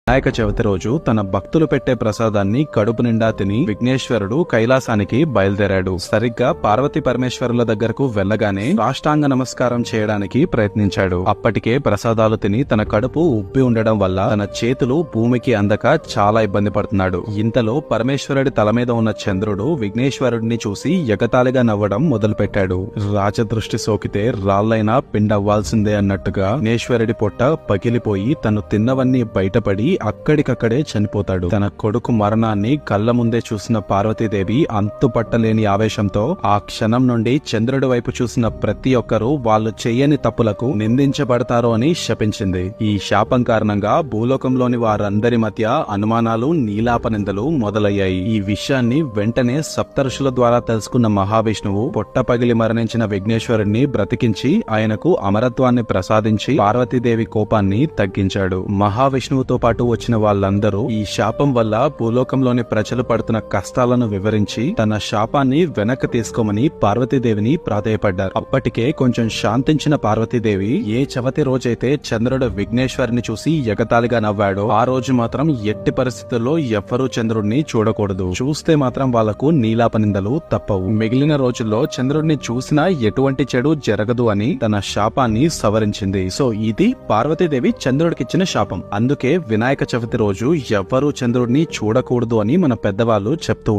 వినాయక చవితి రోజు తన భక్తులు పెట్టే ప్రసాదాన్ని కడుపు నిండా తిని విఘ్నేశ్వరుడు కైలాసానికి బయలుదేరాడు. సరిగ్గా పార్వతీ పరమేశ్వరుల దగ్గరకు వెళ్లగానే సాష్టాంగ నమస్కారం చేయడానికి ప్రయత్నించాడు. అప్పటికే ప్రసాదాలు తిని తన కడుపు ఉబ్బి ఉండడం వల్ల తన చేతులు భూమికి అందక చాలా ఇబ్బంది పడుతున్నాడు. ఇంతలో పరమేశ్వరుడి తల మీద ఉన్న చంద్రుడు విఘ్నేశ్వరుడిని చూసి ఎగతాళిగా నవ్వడం మొదలుపెట్టాడు. రాజదృష్టి సోకితే రాళ్లైనా పిండవ్వాల్సిందే అన్నట్టుగా విఘ్నేశ్వరుడి పొట్ట పగిలిపోయి తను తిన్నవన్నీ బయటపడి అక్కడికక్కడే చనిపోతాడు. తన కొడుకు మరణాన్ని కళ్ల ముందే చూసిన పార్వతీదేవి అంతుపట్టలేని ఆవేశంతో ఆ క్షణం నుండి చంద్రుడి వైపు చూసిన ప్రతి ఒక్కరూ వాళ్ళు చెయ్యని తప్పులకు నిందించబడతారు అని శపించింది. ఈ శాపం కారణంగా భూలోకంలోని వారందరి మధ్య అనుమానాలు, నీలాపనిందలు మొదలయ్యాయి. ఈ విషయాన్ని వెంటనే సప్తఋషుల ద్వారా తెలుసుకున్న మహావిష్ణువు పొట్ట పగిలి మరణించిన విఘ్నేశ్వరుణ్ణి బ్రతికించి ఆయనకు అమరత్వాన్ని ప్రసాదించి పార్వతీదేవి కోపాన్ని తగ్గించాడు. మహావిష్ణువుతో పాటు వచ్చిన వాళ్ళందరూ ఈ శాపం వల్ల భూలోకంలోని ప్రజలు పడుతున్న కష్టాలను వివరించి తన శాపాన్ని వెనక్కి తీసుకోమని పార్వతీదేవిని ప్రాధేయపడ్డారు. అప్పటికే కొంచెం శాంతించిన పార్వతీదేవి ఏ చవితి రోజైతే చంద్రుడు విఘ్నేశ్వరుని చూసి ఎగతాళిగా నవ్వాడో ఆ రోజు మాత్రం ఎట్టి పరిస్థితుల్లో ఎవ్వరూ చంద్రుడిని చూడకూడదు. చూస్తే మాత్రం వాళ్లకు నీలాపనిందలు తప్పవు. మిగిలిన రోజుల్లో చంద్రుడిని చూసినా ఎటువంటి చెడు జరగదు అని తన శాపాన్ని సవరించింది. సో ఇది పార్వతీదేవి చంద్రుడికిచ్చిన శాపం. అందుకే వినాయక చవితి రోజు ఎవ్వరూ చంద్రుడిని చూడకూడదు అని మన పెద్దవాళ్ళు చెప్తూ ఉంటారు.